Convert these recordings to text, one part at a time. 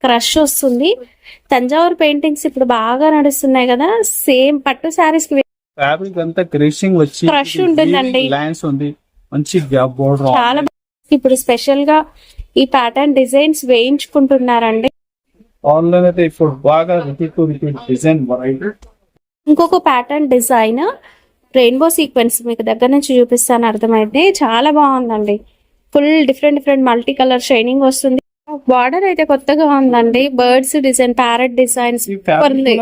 Crush వస్తుంది. Thanjavur paintings ఇప్పుడు బాగా నడుస్తున్నాయి కదా, సేమ్ పట్టు శారీస్ కి ఫ్యాబ్రిక్ అంతా క్రషింగ్ వచ్చి క్రష్ ఉంటుందండి. లైన్స్ ఉంది, మంచి గ్యాప్ బోర్డర్. చాలా ఇప్పుడు స్పెషల్ గా ఈ ప్యాటర్న్ డిజైన్స్ వేయించుకుంటున్నారండి. ఆన్లైన్ అయితే ఇప్పుడు బాగా రిపీట్ డిజైన్ వెరైటీ. ఇంకొక ప్యాటర్న్ డిజైన్ రెయిన్బో సీక్వెన్స్ మీకు దగ్గర నుంచి చూపిస్తాను, అర్థమైతే చాలా బాగుందండి. Full different multi colour shining వస్తుంది. బార్డర్ అయితే కొత్తగా ఉందండి, బర్డ్స్ డిజైన్, ప్యారెట్ డిజైన్స్ ఉంది.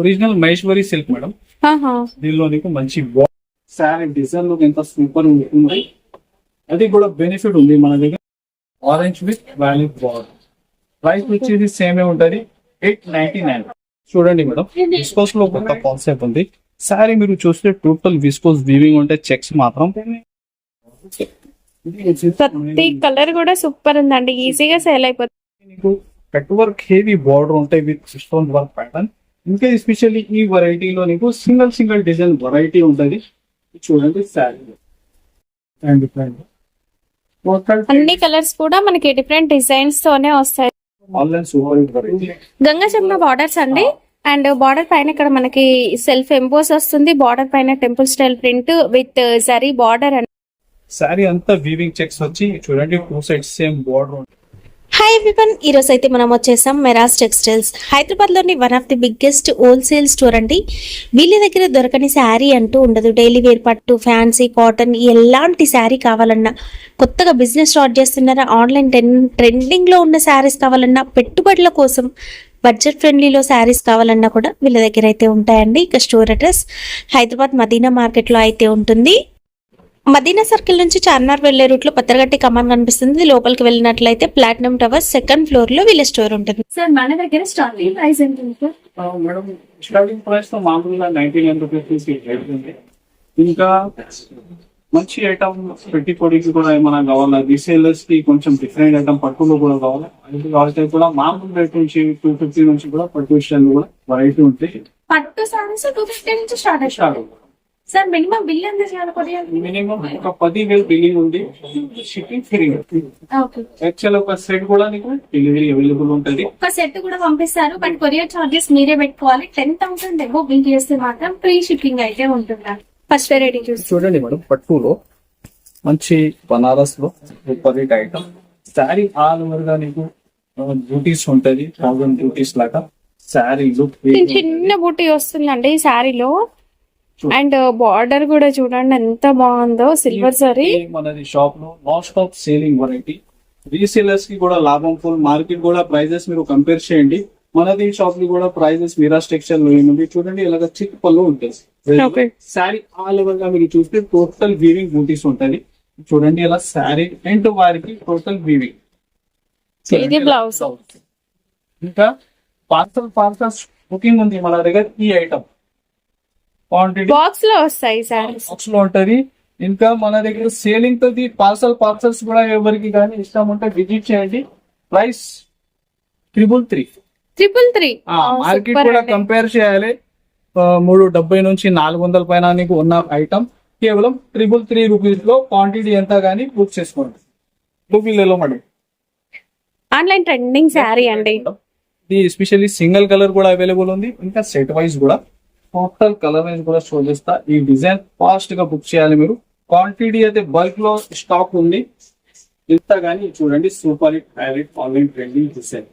Original Maheshwari silk madam. దీనిలో నీకు మంచి శారీ డిజైన్ లుక్ ఎంత సూపర్ ఉంటుంది. అది కూడా బెనిఫిట్ ఉంది మన దగ్గర. Orange with valley border. Price వచ్చేసి సేమే ఉంటది, 899. చూడండి మేడం, విస్కోస్ లో కొత్త కాన్సెప్ట్ ఉంది. శారీ మీరు చూస్తే టోటల్ విస్కోస్ వీవింగ్ ఉంటే చెక్స్ మాత్రం. ప్రతి కలర్ కూడా సూపర్ ఉందండి, ఈజీగా సేల్ అయిపోతుంది. కట్ వర్క్ హెవీ బార్డర్ ఉంటాయి విత్ స్టోన్ వర్క్ ప్యాటర్న్. ఇంకా ఎస్పెషల్లీ ఈ వెరైటీలో నీకు సింగిల్ డిజైన్ వెరైటీ ఉంటుంది. చూడండి శారీ అన్ని కలర్స్ కూడా మనకి డిఫరెంట్ డిజైన్స్ తోనే వస్తాయి. Online super variety. Ganga Jamuna borders అండి. అండ్ బార్డర్ పైన ఇక్కడ మనకి సెల్ఫ్ ఎంబోస్ వస్తుంది. బార్డర్ పైన temple style print with zari border. Sari అంతా వీవింగ్ చెక్స్ వచ్చి చూడండి, 2 sides same border. Hi everyone, ఈ రోజు అయితే మనం వచ్చేసాం మెరాజ్ టెక్స్టైల్స్, హైదరాబాద్ లోని one of the biggest wholesale store అండి. వీళ్ళ దగ్గర దొరకని శారీ అంటూ ఉండదు. డైలీ వేర్ పట్టు, ఫ్యాన్సీ, కాటన్, ఎలాంటి శారీ కావాలన్నా, కొత్తగా బిజినెస్ స్టార్ట్ చేస్తున్నారా, ఆన్లైన్ ట్రెండింగ్ లో ఉన్న శారీస్ కావాలన్నా, పెట్టుబడుల కోసం బడ్జెట్ ఫ్రెండ్లీలో శారీస్ కావాలన్నా కూడా వీళ్ళ దగ్గర అయితే ఉంటాయండి. ఇక store address Hyderabad Madina market లో అయితే ఉంటుంది. మదీనా సర్కిల్ నుంచి చార్మినార్ వెళ్లే రూట్ లో పత్తరగట్టి కమాన్ కనిపిస్తుంది. లోపలికి వెళ్ళినట్లయితే ప్లాటినం టవర్ 2nd ఫ్లోర్ లో వీళ్ళ స్టోర్ ఉంటుంది. సార్ మన దగ్గర స్టార్టింగ్ ప్రైస్ ఎంత ఉంది సార్? మేడం స్టార్టింగ్ ప్రైస్ తో మామూలుగా 99 రూపీస్ ఉంది. ఇంకా మంచి ఐటమ్ పెట్టి పొడికి కూడా ఏమైనా కావాలా, రీసేలర్స్ కి కొంచెం డిఫరెంట్ ఐటమ్ పట్టులో కూడా కావాలా, అది కావాలంటే కూడా మామూలు రేట్ నుంచి 250 నుంచి కూడా పట్టు విషయాలు కూడా వెరైటీ ఉంటాయి. పట్టు సారీస్ 250 నుంచి స్టార్ట్ అవుతుంది సార్. మినిమం బిల్ ఎంత చేయాలి? మినిమం ఒక 10,000 బిల్లింగ్ ఉంది, షిప్పింగ్ ఫ్రీ. యాక్చువల్ ఒక సెట్ కూడా నీకు డెలివరీ అవైలబుల్ ఉంటుంది. ఒక సెట్ కూడా పంపిస్తారు, బట్ కొరియర్ చార్జెస్ మీరే పెట్టుకోవాలి. 10,000 ఎబో బిల్ చేస్తే మాత్రం ఫ్రీ షిప్పింగ్ అయితే ఉంటుంది. ఫస్ట్ వెరైటీ చూడండి మేడం, పట్టులో మంచి బనారస్ లో super hit item. Sari all over గా నీకు బ్యూటీస్ ఉంటది, 1000 బ్యూటీస్ లాగా శారీ లుక్. చిన్న బూటీ వస్తుందండి ఈ శారీలో. అండ్ బార్డర్ కూడా చూడండి ఎంత బాగుందో, సిల్వర్ జరీ. మనది షాప్ లో non stop selling variety. Resellers కి కూడా లాభం ఫుల్. మార్కెట్ కూడా ప్రైజెస్ మీరు కంపేర్ చేయండి. మనది షాప్ కి కూడా ప్రైజెస్ మిరాజ్ టెక్స్టైల్ లో ఏముంది చూడండి, ఇలాగ చిక్ పళ్ళు ఉంటుంది. శారీ ఆల్ ఓవర్ గా మీరు చూస్తే టోటల్ వీవింగ్ బూటీస్ ఉంటది. చూడండి ఇలా శారీ అండ్ వారికి టోటల్ వీవింగ్. ఇది బ్లౌజ్. ఇంకా పార్సల్స్ బుకింగ్ ఉంది మన దగ్గర. ఈ ఐటమ్ క్వాంటిటీ బాక్స్ లో వస్తాయి, బాక్స్ లో ఉంటది. ఇంకా మన దగ్గర సేలింగ్ తో పార్సల్స్ కూడా ఎవరికి కానీ ఇష్టం ఉంటే విజిట్ చేయండి. ప్రైస్ 333. మార్కెట్ కూడా కంపేర్ చేయాలి. 370 నుంచి 400 పైన నీకు ఉన్న ఐటమ్ కేవలం 333 రూపీస్ లో. క్వాంటిటీ ఎంత గానీ బుక్ చేసుకోండి. గూగుల్లో మేడం ఆన్లైన్ ట్రెండింగ్ శారీ అండి. ఇది ఎస్పెషల్లీ సింగిల్ కలర్ కూడా అవైలబుల్ ఉంది. ఇంకా సెట్ వైజ్ కూడా టోటల్ కలర్ వైజ్ కూడా షో చేస్తా. ఈ డిజైన్ ఫాస్ట్ గా బుక్ చేయాలి మీరు. క్వాంటిటీ అయితే బల్క్ లో స్టాక్ ఉంది. ఇంత గానీ చూడండి, super hit highlight online trending design.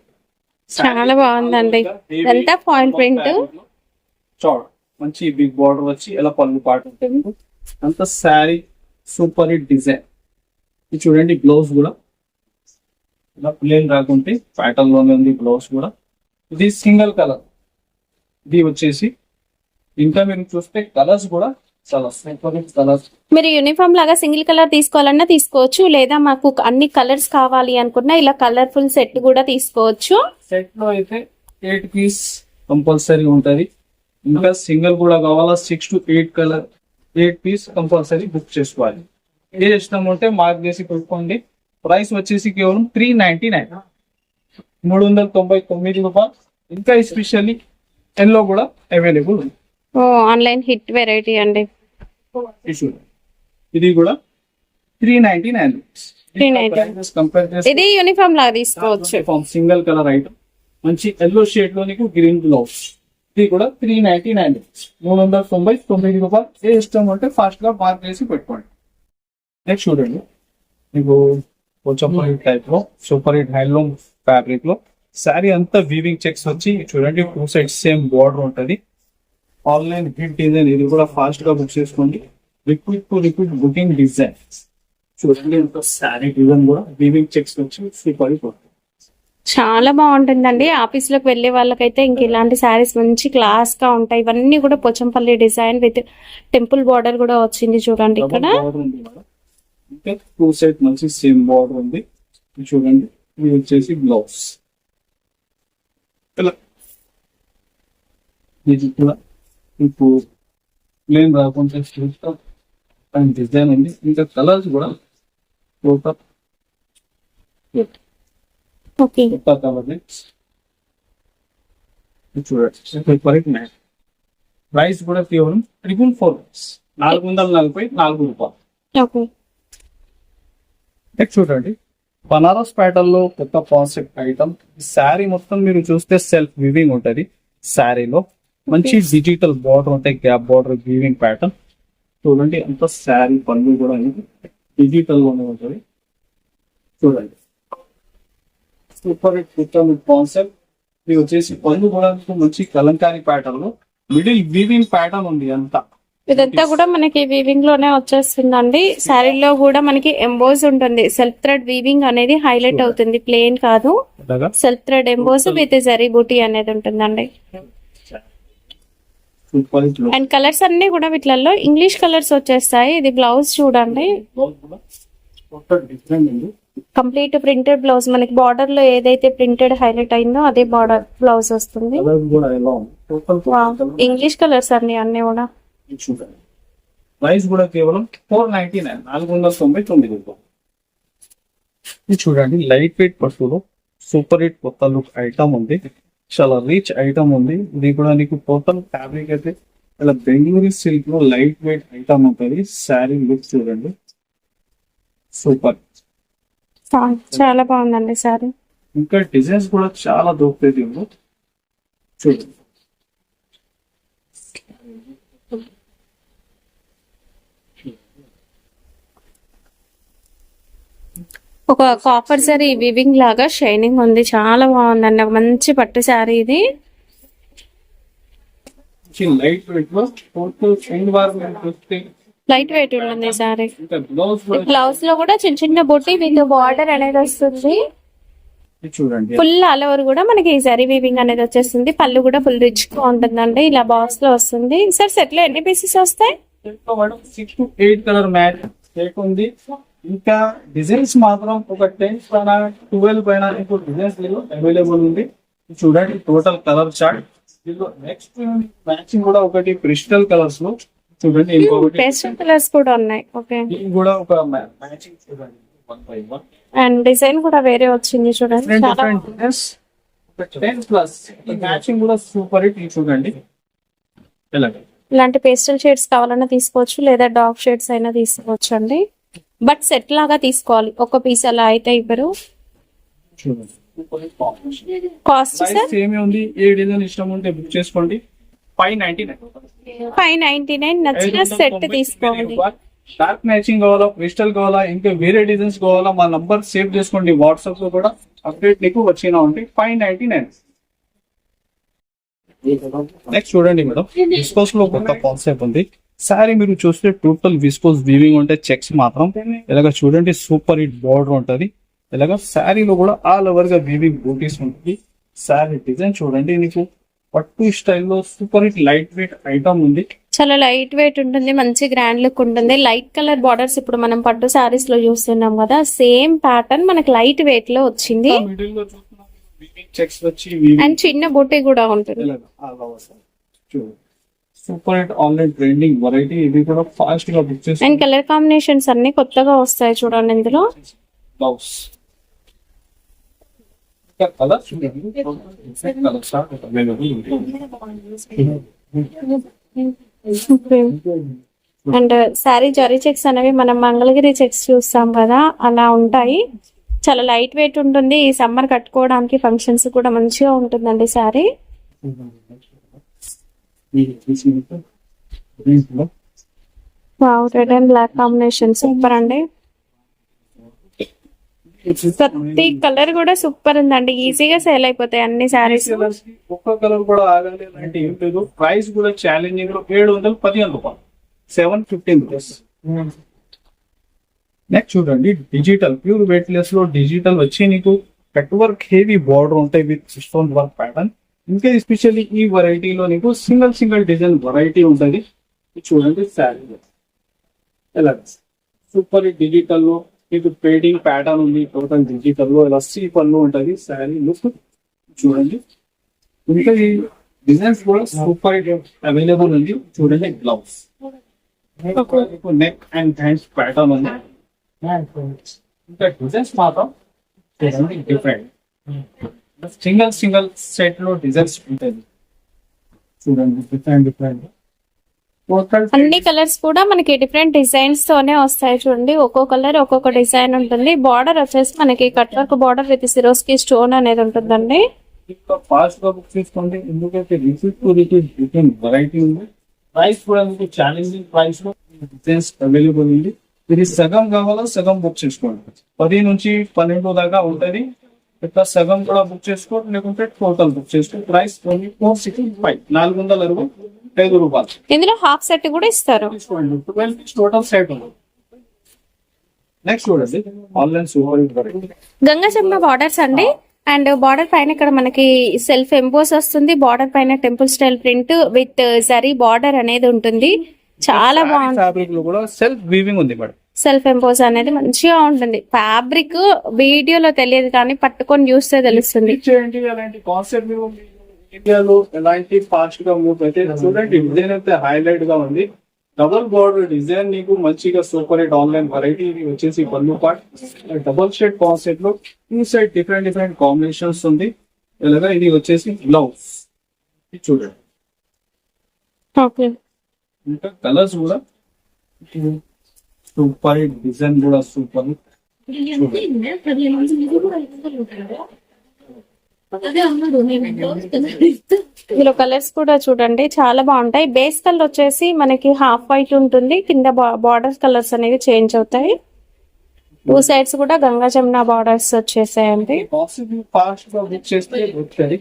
చాలా బాగుందండి. ఎంత ఫాయిల్ ప్రింట్, చూడ మంచి బిగ్ బార్డర్ వచ్చి ఎలా పళ్ళు పాటు ఉంటుంది. అంత శారీ సూపర్ హిట్ డిజైన్. ఇది చూడండి, బ్లౌజ్ కూడా ఇలా ప్లేన్ రాకుంటే ప్యాటర్న్ లోనే ఉంది బ్లౌజ్ కూడా. ఇది సింగిల్ కలర్. ఇది వచ్చేసి ఇంకా మీరు చూస్తే కలర్స్ కూడా చాలా సూపర్ హిట్ కలర్స్. మీరు యూనిఫామ్ లాగా సింగిల్ కలర్ తీసుకోవాలన్నా తీసుకోవచ్చు, లేదా మాకు అన్ని కలర్స్ కావాలి అనుకున్నా ఇలా కలర్ఫుల్ సెట్ కూడా తీసుకోవచ్చు. సెట్ లో అయితే 8 పీస్ కంపల్సరీ ఉంటది. ఇంకా సింగిల్ కూడా కావాలా 6 to 8 colour 8 piece compulsory book చేసుకోవాలి. ఏ ఇష్టం ఉంటే మార్క్ చేసి పెట్టుకోండి. ప్రైస్ వచ్చేసి కేవలం 399, 399 రూపాయలు. ఇంకా ఎస్పెషల్లీ ఎల్లో కూడా అవైలబుల్ ఉంది. ఆన్లైన్ హిట్ వెరైటీ అండి. ఇది కూడా 399. ఇది యూనిఫామ్ లాగా తీసుకోవచ్చు. సింగిల్ కలర్ ఐటమ్ మంచి ఎల్లో షేడ్ లో నీకు గ్రీన్ బ్లౌజ్. ఇది కూడా 399 రూపీస్, 399 రూపాయలు. ఏ ఇష్టం అంటే ఫాస్ట్ గా మార్క్ చేసి పెట్టుకోండి. నెక్స్ట్ చూడండి, మీకు కొంచెం టైప్ లో సూపర్ హిట్ హ్యాండ్లూమ్ ఫ్యాబ్రిక్ లో శారీ అంతా వీవింగ్ చెక్స్ వచ్చి చూడండి, 2 సైడ్స్ సేమ్ బార్డర్ ఉంటది. ఆన్లైన్ హిట్ డిజైన్, ఇది కూడా ఫాస్ట్ గా బుక్ చేసుకోండి. Liquid to liquid booking design చూడండి, ఎంత శారీ డిజైన్ కూడా వీవింగ్ చెక్స్ వచ్చి సూపర్ హిట్ ఉంటుంది. చాలా బాగుంటుందండి. ఆఫీస్ లోకి వెళ్లే వాళ్ళకైతే ఇంక ఇలాంటి శారీస్ మంచి క్లాస్ గా ఉంటాయి. ఇవన్నీ కూడా Pochampally design with temple border కూడా వచ్చింది చూడండి ఇక్కడ. బార్డర్ ఉంది మేడం, ఇంకా 2 సైడ్ మంచి సేమ్ బార్డర్ ఉంది. ఇది చూడండి, ఇది వచ్చేసి బ్లౌజ్. ఇలా ఇది కూడా ఇప్పుడు ప్లేన్ రాకుండా డిజైన్ ఉంది. ఇంకా కలర్స్ కూడా టోటల్ ఓకే, చూడండి. ప్రైస్ కూడా కేవలం 444, 444 రూపాయలు. ఓకే. నెక్స్ట్ చూడండి, బనారస్ ప్యాటర్న్ లో కొత్త కాన్సెప్ట్ ఐటమ్. శారీ మొత్తం మీరు చూస్తే సెల్ఫ్ వీవింగ్ ఉంటది. శారీలో మంచి డిజిటల్ బార్డర్ ఉంటాయి, గ్యాప్ బార్డర్ వీవింగ్ ప్యాటర్న్ చూడండి. అంత శారీ పళ్ళు కూడా డిజిటల్ లోనే ఉంటుంది చూడండి. Super hit concept. ఇది వచ్చేసి పళ్ళు కూడా మంచి కలంకారీ ప్యాటర్న్ లో మిడిల్ వీవింగ్ ప్యాటర్న్ ఉంది అంతా. ఇదంతా కూడా మనకి వీవింగ్ లోనే వచ్చేస్తుందండి. శారీలో కూడా మనకి ఎంబోస్ ఉంటుంది. సెల్ఫ్ థ్రెడ్ వీవింగ్ అనేది హైలైట్ అవుతుంది, ప్లేన్ కాదు. Self thread emboss with zari buti అనేది ఉంటుందండి. అండ్ కలర్స్ అన్ని కూడా వీటిలలో ఇంగ్లీష్ కలర్స్ వచ్చేస్తాయి. ఇది బ్లౌజ్ చూడండి, కంప్లీట్ ప్రింటెడ్ బ్లౌజ్. మనకి బార్డర్ లో ఏదైతే ప్రింటెడ్ హైలైట్ అయిందో అదే బార్డర్ బ్లౌజ్ వస్తుంది. ఇంగ్లీష్ కలర్స్ అండి అన్ని కూడా. ప్రైస్ కూడా కేవలం 499, 499 రూపాయలు. ఇది చూడండి, లైట్ వెయిట్ పట్టులో సూపర్ హిట్ కొత్త లుక్ ఐటమ్ ఉంది. చాలా రిచ్ ఐటమ్ ఉంది. ఇది కూడా నీకు టోటల్ ఫ్యాబ్రిక్ అయితే ఇలా బెంగళూరు సిల్క్ లో లైట్ వెయిట్ ఐటమ్ ఉంటుంది. శారీ లుక్ చూడండి, సూపర్, చాలా బాగుందండి శారీ. ఇంకా డిజైన్స్ కూడా చాలా దొరుకుతాయి దీనిలో చూడండి. ఒక కాపర్ సారీ వివింగ్ లాగా షైనింగ్ ఉంది, చాలా బాగుందండి. ఒక మంచి పట్టు శారీ ఇది. లైట్ వెయిట్ లో టోటల్ చైన్ వర్క్ చూస్తే లైట్ వెయిట్ ఉంటుంది సారీ. ఇంకా బ్లౌజ్ కూడా బ్లౌజ్ లో కూడా చిన్న చిన్న బుట్టి విత్ బార్డర్ అనేది వస్తుంది. ఇది చూడండి, ఫుల్ ఆల్ ఓవర్ కూడా మనకి ఈ సారీ వీవింగ్ అనేది వచ్చేస్తుంది. పళ్ళు కూడా ఫుల్ రిచ్ గా ఉంటుందండి. ఇలా బాక్స్ లో వస్తుంది. సార్ సెట్ లో ఎన్ని పీసెస్ వస్తాయి? 6 to 8 కలర్ మ్యాచ్ కేక్ ఉంది. ఇంకా డిజైన్స్ మాత్రం ఒక 10 పైన 12 పైన మీకు డిజైన్స్ అవైలబుల్ ఉంది. చూడండి, టోటల్ కలర్ చార్ట్. దీనిలో నెక్స్ట్ మ్యాచింగ్ కూడా ఒకటి క్రిస్టల్ కలర్స్ లో చూడండి, ఇంకొకటి పేస్టల్ కలర్స్ కూడా ఉన్నాయి. ఓకే, ఇది కూడా ఒక మ్యాచింగ్ చూడండి, 1 by 1 అండ్ డిజైన్ కూడా వేరే వచ్చింది చూడండి. చాలా డిఫరెంట్ 10+ ఈ మ్యాచింగ్ కూడా సూపర్ హిట్. ఇది చూడండి, ఎలాగ ఇలాంటి పేస్టల్ షేడ్స్ కావాలన్నా తీసుకోవచ్చు, లేదా డార్క్ షేడ్స్ అయినా తీసుకోవచ్చు అండి. బట్ సెట్ లాగా తీసుకోవాలి, ఒక పీస్ అలా అయితే ఇవ్వరు. చూడండి, కాస్ట్ సార్ సేమ్ ఉంది. ఏ డిజైన్ ఇష్టం ఉంటే బుక్ చేసుకోండి. 599, 599. నచ్చిన సెట్ తీసుకోవాలి. డార్క్ మ్యాచింగ్ కావాలా, క్రిస్టల్ కావాలా, ఇంకా వేరే డిజైన్స్ కావాలా, మా నంబర్ సేవ్ చేసుకోండి. వాట్సాప్ లో కూడా అప్డేట్ నీకు వచ్చినా ఉంటే 599. నెక్స్ట్ చూడండి మేడం, విస్కోస్ లో కొత్త కాన్సెప్ట్ ఉంది. శారీ మీరు చూస్తే టోటల్ విస్కోస్ వీవింగ్ ఉంటాయి. చెక్స్ మాత్రం ఇలాగ చూడండి, సూపర్ హిట్ బార్డర్ ఉంటది. ఇలాగ శారీలో కూడా ఆల్ ఓవర్ గా వీవింగ్ బూటీస్ ఉంటుంది. శారీ డిజైన్ చూడండి, నీకు పట్టు స్టైల్లో super hit light weight item ఉంది. చాలా లైట్ వెయిట్ ఉంటుంది, మంచి గ్రాండ్ లుక్ ఉంటుంది. లైట్ కలర్ బార్డర్స్ ఇప్పుడు మనం పట్టు సారీస్ లో చూస్తున్నాం కదా, సేమ్ ప్యాటర్న్ మనకి లైట్ వెయిట్ లో వచ్చింది. మిడిల్ లో చూస్తున్నాం వీవింగ్ చెక్స్ వచ్చి అండ్ చిన్న బూటీ కూడా ఉంటుంది. Super hit online trending variety. ఇది కూడా ఫాస్ట్ గా బుక్ చేసి అండ్ కలర్ కాంబినేషన్స్ అన్ని కొత్తగా వస్తాయి చూడండి ఇందులో. బ్లౌజ్ కలర్ చూడండి, colour short available and sari zari checks అనేవి మనం మంగళగిరి చెక్స్ చూస్తాం కదా, అలా ఉంటాయి. చాలా లైట్ వెయిట్ ఉంటుంది. ఈ సమ్మర్ కట్టుకోవడానికి ఫంక్షన్స్ కూడా మంచిగా ఉంటుందండి sari. Wow, red and black combination super అండి. ప్రతి కలర్ కూడా సూపర్ ఉందండి. ఈజీగా సేల్ అయిపోతాయి అన్ని శారీస్. ఒక్క కలర్ కూడా ఆగాలి అంటే ఏం లేదు. ప్రైస్ కూడా ఛాలెంజింగ్ లో 715 రూపాయలు, 715 రూపీస్. నెక్స్ట్ చూడండి, డిజిటల్ ప్యూర్ వెయిట్ లెస్ లో డిజిటల్ వచ్చి నీకు కట్ వర్క్ హెవీ బార్డర్ ఉంటాయి విత్ స్టోన్ వర్క్ ప్యాటర్న్. ఇంకా ఎస్పెషల్లీ ఈ వెరైటీలో నీకు సింగిల్ డిజైన్ వెరైటీ ఉంటుంది. చూడండి శారీ ఎలా సూపర్ డిజిటల్ లో మీకు పేడింగ్ ప్యాటర్న్ ఉంది. టోటల్ డిజిటల్ లో ఇలా సీ పళ్ళు ఉంటుంది. శారీ లుక్ చూడండి. ఇంకా ఈ డిజైన్స్ కూడా సూపర్ అవైలబుల్ ఉంది. చూడండి gloves, neck and hands pattern ఉంది. ఇంకా డిజైన్స్ మాత్రం డిఫరెంట్. సింగిల్ సెట్ లో డిజైన్స్ ఉంటుంది. చూడండి డిఫరెంట్ అన్ని కలర్స్ కూడా మనకి డిఫరెంట్ డిజైన్స్ తోనే వస్తాయి. చూడండి ఒక్కో కలర్ ఒక్కొక్క డిజైన్ ఉంటుంది. బార్డర్ వచ్చేసి మనకి cut work border with Swarovski stone అనేది ఉంటుందండి. ఇంకా ఫాస్ట్ గా బుక్ చేసుకోండి, ఎందుకంటే డిఫరెంట్ వెరైటీ ఉంది. ప్రైస్ కూడా మీకు ఛాలెంజింగ్ ప్రైస్ లో డిజైన్స్ అవైలబుల్ ఉంది. ఇది సగం కావాలా సగం బుక్ చేసుకోండి. 10 నుంచి 12 దాకా ఉంటది. ఇట్లా సగం కూడా బుక్ చేసుకోండి, లేకుంటే టోటల్ బుక్ చేసుకోండి. ప్రైస్ 465, 465 రూపాయలు. ఇందులో హాఫ్ సెట్ కూడా ఇస్తారు. తీసుకోండి, 12 టోటల్ సెట్ ఉంది. నెక్స్ట్ చూడండి, online super variety Ganga Jamuna borders అండి. అండ్ బార్డర్ పైన ఇక్కడ మనకి సెల్ఫ్ ఎంపోస్ వస్తుంది. బార్డర్ పైన temple style print with zari border అనేది ఉంటుంది. చాలా బాగుంది. ఫ్యాబ్రిక్ లో కూడా సెల్ఫ్ వీవింగ్ ఉంది మేడం. సెల్ఫ్ ఎంపోజ్ అనేది మంచిగా ఉంటుంది. ఫ్యాబ్రిక్ వీడియోలో తెలియదు కానీ పట్టుకొని చూస్తే తెలుస్తుంది. చేయండి అలాంటి కాన్సెప్ట్ మీరు ఇండియాలో ఎలాంటి ఫాస్ట్ గా మూవ్ అయితే చూడండి. డిజైన్ అయితే హైలైట్ గా ఉంది. డబుల్ బోర్డర్ డిజైన్ నీకు మంచిగా సూపర్ హిట్ ఆన్లైన్ వెరైటీ. ఇది వచ్చేసి పళ్ళు పార్ట్ డబుల్ షేడ్ కాన్సెప్ట్ లో ఇన్సైడ్ డిఫరెంట్ కాంబినేషన్స్ ఉంది. ఇలాగా ఇది వచ్చేసి బ్లౌజ్ చూడండి. ఓకే, ఇంకా కలర్స్ కూడా సూపర్ హిట్, డిజైన్ కూడా సూపర్. ఇందులో కలర్స్ కూడా చూడండి చాలా బాగుంటాయి. బేస్ కలర్ వచ్చేసి మనకి హాఫ్ వైట్ ఉంటుంది. కింద బార్డర్ కలర్స్ అనేవి చేంజ్ అవుతాయి. 2 సైడ్స్ కూడా గంగా జమున బార్డర్స్ వచ్చేసాయండి. ఫాస్ట్ గా బుక్ చేస్తే వస్తుంది.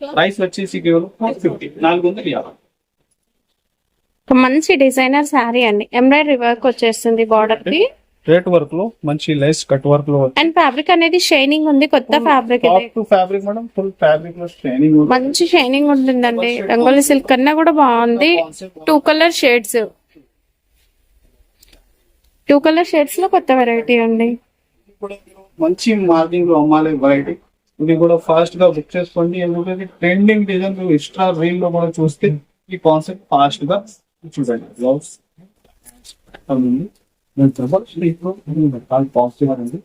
ప్రైస్ వచ్చేసి కేవలం 450, 450. మంచి డిజైనర్ శారీ అండి. ఎంబ్రాయిడరీ వర్క్ వచ్చేస్తుంది బార్డర్ కి. రేట్ వర్క్ లో మంచి లైస్ కట్ వర్క్ లో అండ్ ఫ్యాబ్రిక్ అనేది షైనింగ్ ఉంది. కొత్త ఫ్యాబ్రిక్ ఇది. ఫ్యాబ్రిక్ మేడం, ఫుల్ ఫ్యాబ్రిక్ లో షైనింగ్ ఉంది. మంచి షైనింగ్ ఉంటుందండి. రంగోలీ సిల్క్ కన్నా కూడా బాగుంది. 2 కలర్ షేడ్స్, 2 కలర్ షేడ్స్ లో కొత్త వెరైటీ అండి. మంచి మార్కింగ్ లో అమ్మాలి వెరైటీ. ఇది కూడా ఫాస్ట్ గా బుక్ చేసుకోండి, ఎందుకంటే ట్రెండింగ్ డిజైన్ ఎక్స్ట్రా రీల్ లో కూడా చూస్తే ఈ కాన్సెప్ట్ ఫాస్ట్ గా చూడండి. బ్లౌజ్ పాజిటివ్ అండి.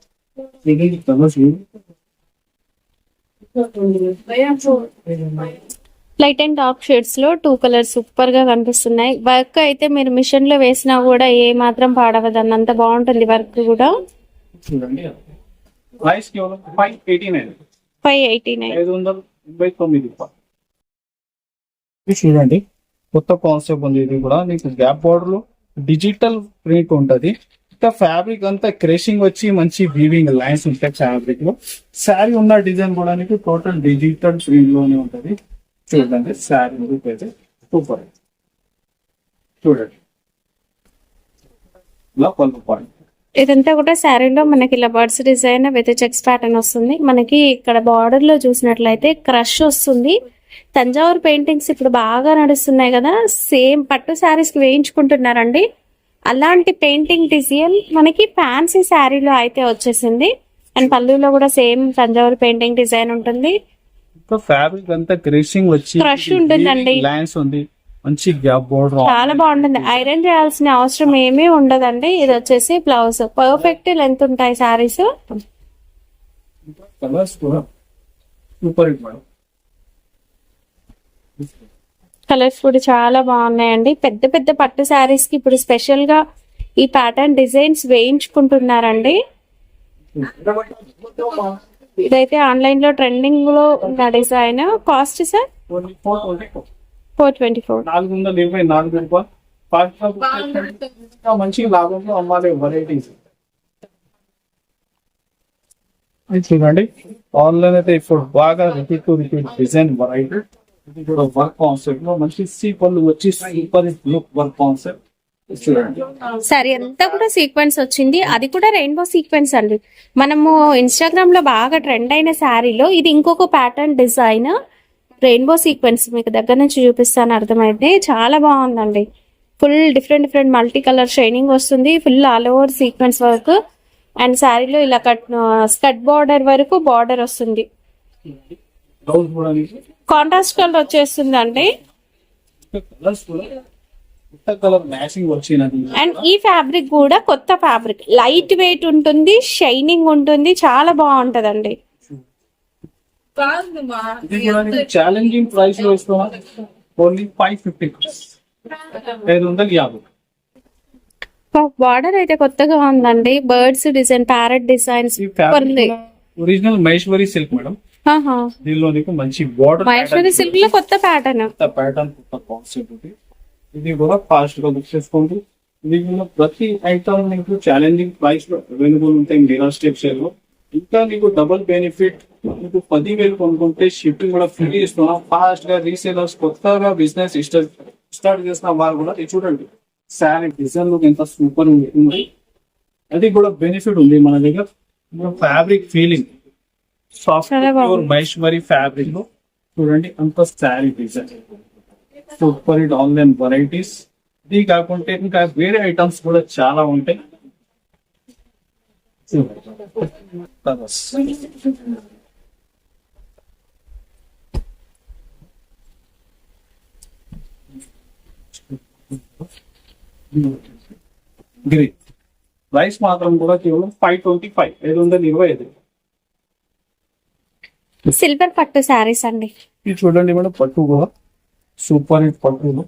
లైట్ అండ్ డార్క్ షేడ్స్ లో 2 కలర్స్ సూపర్ గా కనిపిస్తున్నాయి. వర్క్ అయితే మీరు మిషన్ లో వేసినా కూడా ఏ మాత్రం పాడవదండి, అంత బాగుంటుంది వర్క్ కూడా. చూడండి, ప్రైస్ కేవలం 589, 589 రూపాయలు. చూడండి కొత్త కాన్సెప్ట్ ఉంది. ఇది కూడా నీకు గ్యాప్ బార్డర్ లో డిజిటల్ ప్రింట్ ఉంటది. ఇంకా ఫ్యాబ్రిక్ అంతా క్రేషింగ్ వచ్చి మంచి వీవింగ్ లైన్స్ ఉంటాయి ఫ్యాబ్రిక్ లో. శారీ ఉన్న డిజైన్ కూడా నీకు టోటల్ డిజిటల్ ప్రింట్ లోనే ఉంటది. చూడండి శారీ లుక్ అయితే సూపర్. చూడండి ఇలా పళ్ళు పాయింట్. ఇదంతా కూడా శారీలో మనకి ఇలా birds design with checks pattern వస్తుంది. మనకి ఇక్కడ బార్డర్ లో చూసినట్లయితే క్రష్ వస్తుంది. తంజావూరు పెయింటింగ్స్ ఇప్పుడు బాగా నడుస్తున్నాయి కదా, సేమ్ పట్టు శారీస్ కి వేయించుకుంటున్నారండి. అలాంటి పెయింటింగ్ డిజైన్ మనకి ఫ్యాన్సీ శారీలో అయితే వచ్చేసింది. అండ్ పళ్ళులో కూడా సేమ్ తంజావూరు పెయింటింగ్ డిజైన్ ఉంటుంది. ఫ్యాబ్రిక్ అంతా క్రషింగ్ వచ్చి క్రష్ ఉంటుందండి. లైన్స్ ఉంది, మంచి గ్యాప్ బోర్డర్ చాలా బాగుంటుంది. ఐరన్ చేయాల్సిన అవసరం ఏమీ ఉండదండి. ఇది వచ్చేసి బ్లౌజ్ పర్ఫెక్ట్ లెంత్ ఉంటాయి శారీస్. కలర్స్ కూడా సూపర్ హిట్ మేడం. కలర్స్ కూడా చాలా బాగున్నాయండి. పెద్ద పెద్ద పట్టు శారీస్ కి ఇప్పుడు స్పెషల్ గా ఈ ప్యాటర్న్ డిజైన్స్ వేయించుకుంటున్నారండి. ఇదైతే ఆన్లైన్ లో ట్రెండింగ్ లో ఉన్న డిజైన్. Cost sir 424. 424 రూపాయలు. మంచి లాభంలో అమ్మాలి వెరైటీస్. ఇది చూడండి, ఆన్లైన్ అయితే ఇప్పుడు బాగా రిపీట్ డిజైన్ వెరైటీ. ఇది కూడా వర్క్ కాన్సెప్ట్ లో మంచి పళ్ళు వచ్చి సూపర్ లుక్ వర్క్ కాన్సెప్ట్ చూడండి. సరే, అంతా కూడా సీక్వెన్స్ వచ్చింది, అది కూడా రెయిన్బో సీక్వెన్స్ అండి. మనము ఇన్స్టాగ్రామ్ లో బాగా ట్రెండ్ అయిన శారీలో ఇది ఇంకొక ప్యాటర్న్ డిజైన్, రెయిన్బో సీక్వెన్స్. మీకు దగ్గర నుంచి చూపిస్తాను, అర్థమైతే చాలా బాగుందండి. Full different multi colour shining వస్తుంది, full all over sequence work. And శారీలో ఇలా స్కర్ట్ బార్డర్ వరకు బార్డర్ వస్తుంది. బ్లౌజ్ కూడా కాంట్రాస్ట్ కలర్ వచ్చేస్తుంది అండి. కలర్స్ కూడా కలర్ మ్యాచింగ్ వచ్చినది. అండ్ ఈ ఫ్యాబ్రిక్ కూడా కొత్త ఫ్యాబ్రిక్, లైట్ వెయిట్ ఉంటుంది, షైనింగ్ ఉంటుంది, చాలా బాగుంటదండి. ఇది కూడా ఛాలెంజింగ్ ప్రైస్ లో ఇస్తున్నాం. ఓన్లీ 550, 550. బార్డర్ అయితే కొత్తగా ఉందండి, బర్డ్స్ డిజైన్, ప్యారెట్ డిజైన్స్ ఉంది. Original Maheshwari silk madam. దీనిలో నీకు మంచి బార్డర్ మహేశ్వరి సిల్క్ లో కొత్త ప్యాటర్న్, కొత్త కాన్సెప్ట్ ఉంది. ఇది కూడా ఫాస్ట్ గా బుక్ చేసుకోండి. దీనిలో ప్రతి ఐటమ్ నీకు ఛాలెంజింగ్ ప్రైస్ లో అవైలబుల్ ఉంటాయి మీరా స్టెప్ సేల్ లో. ఇంకా నీకు డబుల్ బెనిఫిట్, నీకు 10,000 కొనుక్కుంటే షిప్పింగ్ కూడా ఫ్రీ ఇస్తున్నాం. ఫాస్ట్ గా రీసేలర్స్, కొత్తగా బిజినెస్ స్టార్ట్ చేసిన వారు కూడా ఇది చూడండి, శారీ డిజైన్ లుక్ ఎంత సూపర్ ఉంటుంది. అది కూడా బెనిఫిట్ ఉంది మన దగ్గర. Fabric feeling soft pure Maheshwari fabric లో చూడండి, అంత sari design super hit online varieties. ఇది కాకుంటే ఇంకా వేరే ఐటమ్స్ కూడా చాలా ఉంటాయి. గ్రీన్ ప్రైస్ మాత్రం కూడా కేవలం 525, 525. సిల్వర్ పట్టు శారీస్ అండి. ఇది చూడండి మేడం, పట్టు కూడా సూపర్ హిట్ పట్టులు.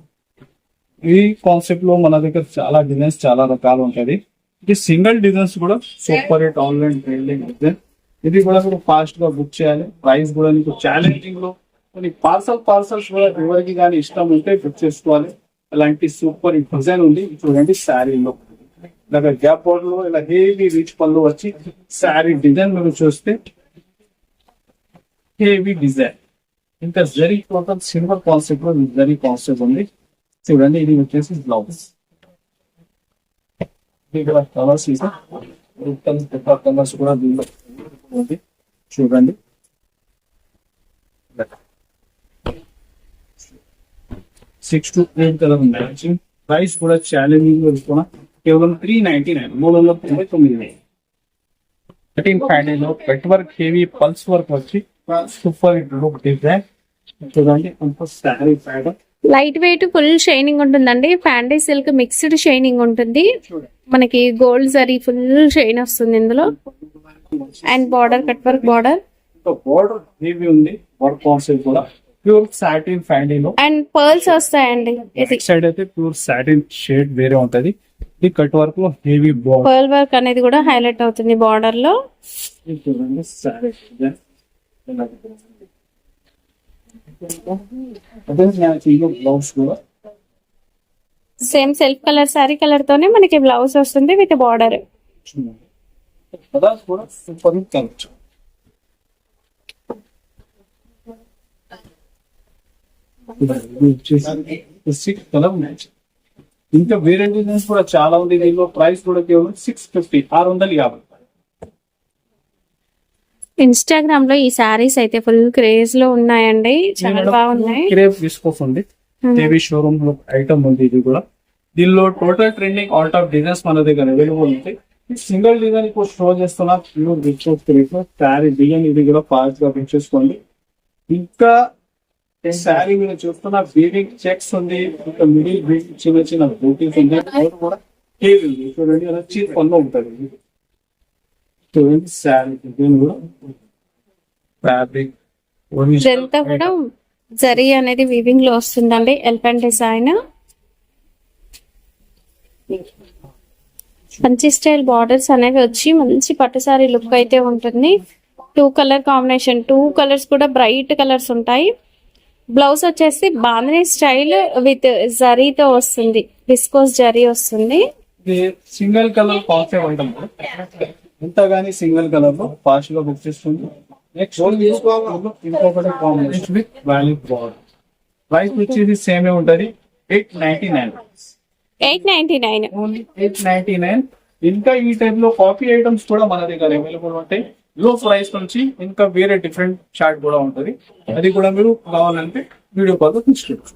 ఈ కాన్సెప్ట్ లో మన దగ్గర చాలా డిజైన్స్, చాలా రకాలు ఉంటాయి. ఇది సింగిల్ డిజైన్స్ కూడా super hit online trending design. ఇది కూడా మీరు ఫాస్ట్ గా బుక్ చేయాలి. ప్రైస్ కూడా నీకు ఛాలెంజింగ్ లో పార్సల్స్ కూడా ఎవరికి కానీ ఇష్టం ఉంటే బుక్ చేసుకోవాలి. అలాంటి సూపర్ హిట్ డిజైన్ ఉంది. చూడండి శారీలో ఇలాగ గ్యాప్ బోర్డర్ లో ఇలా హెవీ రిచ్ పళ్ళు వచ్చి శారీ డిజైన్ మీరు చూస్తే హెవీ డిజైన్. ఇంకా జరీ టోటల్ సిల్వర్ కాన్సెప్ట్ లో జరీ కాన్సెప్ట్ ఉంది. చూడండి, ఇది వచ్చేసి బ్లౌజ్. కలర్స్ కలర్స్ కూడా దీనిలో ఉంది. చూడండి, 6 to 8 కలర్ మ్యాచింగ్. ప్రైస్ కూడా ఛాలెంజింగ్ కూడా కేవలం 399, 399. 13 ఫ్యాడీ లో cut work, heavy pulse work వచ్చి సూపర్ లుక్ డిజైన్. చూడండి, అంత sari pattern light weight, full shining ఉంటుందండి. ఫ్యాండీ సిల్క్ మిక్స్డ్ షైనింగ్ ఉంటుంది. మనకి గోల్డ్ జరీ ఫుల్ షైన్ వస్తుంది ఇందులో. And border cut work border, border heavy ఉంది. వర్క్ కాన్సెప్ట్ కూడా ప్యూర్ సాటిన్ ఫ్యాండీలో. అండ్ పర్ల్స్ వస్తాయండి. ఇది సైడ్ అయితే ప్యూర్ సాటిన్ షేడ్ వేరే ఉంటది. ఇది కట్ వర్క్ లో హెవీ బార్డర్, పర్ల్ వర్క్ అనేది కూడా హైలైట్ అవుతుంది బార్డర్ లో. చూడండి శారీ డిజైన్. అదే బ్లౌజ్ కూడా same self colour sorry colour తోనే మనకి బ్లౌజ్ వస్తుంది విత్ బార్డర్. కలర్స్ కూడా super hit colour. Colour match. ఇంకా వేరే డిజైన్స్ కూడా చాలా ఉంది. దీనిలో ప్రైస్ కూడా కేవలం 650, 650. ఇన్స్టాగ్రామ్ లో ఈ సారీస్ అయితే ఫుల్ క్రేజ్ లో ఉన్నాయండి, చాలా బాగున్నాయి. క్రేప్ తీసుకోండి, టీవీ షోరూమ్ లో ఐటమ్ ఉంది. ఇది కూడా దీనిలో total trending all top designs మన దగ్గర అవైలబుల్ ఉంటాయి. సింగిల్ డిజైన్ ఇప్పుడు షో చేస్తున్నా, ప్యూర్ రిచ్ శారీ డిజైన్. ఇది కూడా ఫాస్ట్ గా పిక్ చేసుకోండి. ఇంకా శారీ మీద చూస్తున్న వీవింగ్ చెక్స్ ఉంది, ఇంకా మిడిల్ చిన్న చిన్న బూటీస్ ఉంది. కూడా హెవీ ఉంది. చూడండి, అలా చీప్ పన్ను ఉంటుంది. చూడండి శారీ డిజైన్ కూడా ఫ్యాబ్రిక్ ఇదంతా కూడా జరీ అనేది వీవింగ్ లో వస్తుందండి. Elephant design. మంచి స్టైల్ బార్డర్స్ అనేవి వచ్చి మంచి పట్టు సారీ లుక్ అయితే ఉంటుంది. 2 కలర్ కాంబినేషన్, 2 కలర్స్ కూడా బ్రైట్ కలర్స్ ఉంటాయి. బ్లౌజ్ వచ్చేసి బాంధనీ స్టైల్ విత్ జరీతో వస్తుంది, విస్కోస్ జరీ వస్తుంది. ఇది సింగిల్ కలర్ కాన్సెప్ట్ ఐటమ్. ఇంతగాని సింగిల్ కలర్ లో ఫాస్ట్ గా బుక్ చేస్తుంది. నెక్స్ట్ ఇంకొకటి combination with value border. Price వచ్చేసి సేమే ఉంటది, 899. 899. ఓన్లీ 899. ఇంకా ఈ టైప్ లో కాపీ ఐటమ్స్ కూడా మన దగ్గర అవైలబుల్ ఉంటాయి. లో ప్రైస్ నుంచి ఇంకా వేరే డిఫరెంట్ చార్ట్ కూడా ఉంటది, అది కూడా మీరు కావాలంటే వీడియో కాల్ లో తీసుకోవచ్చు.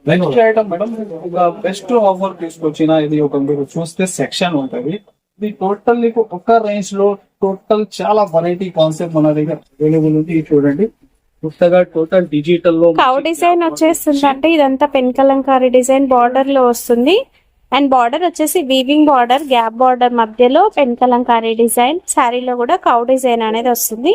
నెక్స్ట్ ఐటమ్ మేడం, ఒక బెస్ట్ ఆఫర్ తీసుకొచ్చిన ఇది ఒక మీరు చూస్తే సెక్షన్ ఉంటది. ఇది టోటల్ మీకు ఒక రేంజ్ లో టోటల్ చాలా వెరైటీ కాన్సెప్ట్ మన దగ్గర అవైలబుల్ ఉంది. ఇది చూడండి, కొత్తగా టోటల్ డిజిటల్ లో కౌ డిజైన్ వచ్చేస్తుంది. అంటే ఇదంతా పెన్ కలంకారీ డిజైన్ బార్డర్ లో వస్తుంది. అండ్ బార్డర్ వచ్చేసి వీవింగ్ బార్డర్, గ్యాప్ బార్డర్ మధ్యలో పెన్ కలంకారీ డిజైన్. శారీలో కూడా కౌ డిజైన్ అనేది వస్తుంది.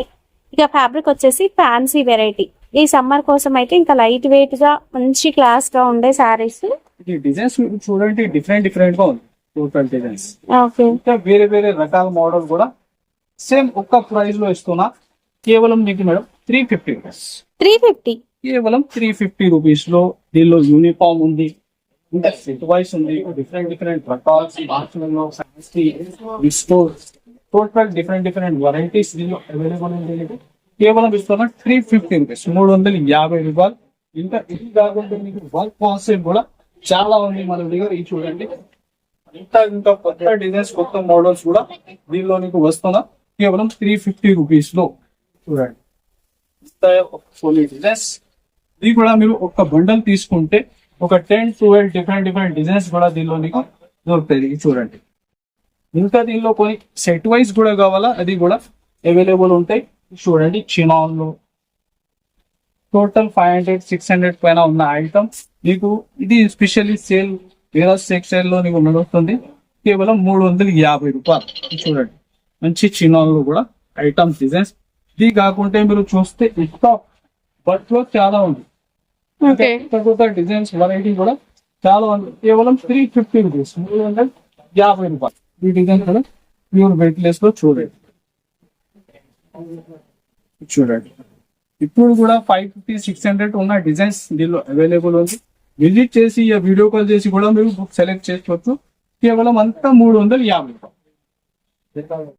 ఇక ఫ్యాబ్రిక్ వచ్చేసి ఫ్యాన్సీ వెరైటీ. ఈ సమ్మర్ కోసం అయితే ఇంకా లైట్ వెయిట్ గా మంచి క్లాస్ గా ఉండే శారీస్. ఇది డిజైన్స్ చూడండి, డిఫరెంట్ డిఫరెంట్ గా ఉంది టోటల్ డిజైన్స్. ఓకే, ఇంకా వేరే వేరే రకాల మోడల్ కూడా సేమ్ ఒక్క ప్రైస్ లో ఇస్తున్నా. కేవలం మీకు మేడం 350 రూపీస్. 350. కేవలం 350 రూపీస్ లో దీనిలో యూనిఫామ్ ఉంది, ఇంకా సెట్ వైస్ ఉంది, డిఫరెంట్ డిఫరెంట్ రకాల్స్, టోటల్ డిఫరెంట్ డిఫరెంట్ వెరైటీస్ దీనిలో అవైలబుల్ ఉంది. కేవలం ఇస్తున్నా 350 రూపీస్, 350 రూపాయలు. ఇంకా ఇది కాకుండా మీకు వర్క్ కాన్సెప్ట్ కూడా చాలా ఉంది మన దగ్గర. ఇది చూడండి, ఇంకా కొత్త డిజైన్స్, కొత్త మోడల్స్ కూడా దీనిలో మీకు వస్తున్నా. కేవలం 350 రూపీస్ లో చూడండి డిజైన్స్. ఇది కూడా మీరు ఒక బండల్ తీసుకుంటే ఒక 10-12 డిఫరెంట్ డిఫరెంట్ డిజైన్స్ కూడా దీనిలో మీకు దొరుకుతాయి. ఇది చూడండి, ఇంకా దీనిలో కొన్ని సెట్ వైజ్ కూడా కావాలా, అది కూడా అవైలబుల్ ఉంటాయి. చూడండి, చినాన్ లో టోటల్ 500-600 పైన ఉన్న ఐటమ్ మీకు ఇది స్పెషల్లీ సేల్ వేరే సెక్షన్ లో నీకు నడుస్తుంది. కేవలం 350 రూపాయలు. చూడండి, మంచి చినాన్ లో కూడా ఐటమ్స్ డిజైన్స్. ఇది కాకుంటే మీరు చూస్తే ఇంకా బట్లో చాలా ఉంది, కొత్త డిజైన్స్ వెరైటీ కూడా చాలా ఉంది. కేవలం 350 రూపీస్, 350 రూపాయలు. ఈ డిజైన్ కూడా ప్యూర్ వెయిట్ లెస్ లో చూడండి. చూడండి, ఇప్పుడు కూడా 550-600 ఉన్న డిజైన్స్ దీనిలో అవైలబుల్ ఉంది. విజిట్ చేసి వీడియో కాల్ చేసి కూడా మీరు బుక్ సెలెక్ట్ చేసుకోవచ్చు. కేవలం అంతా 350 రూపాయలు.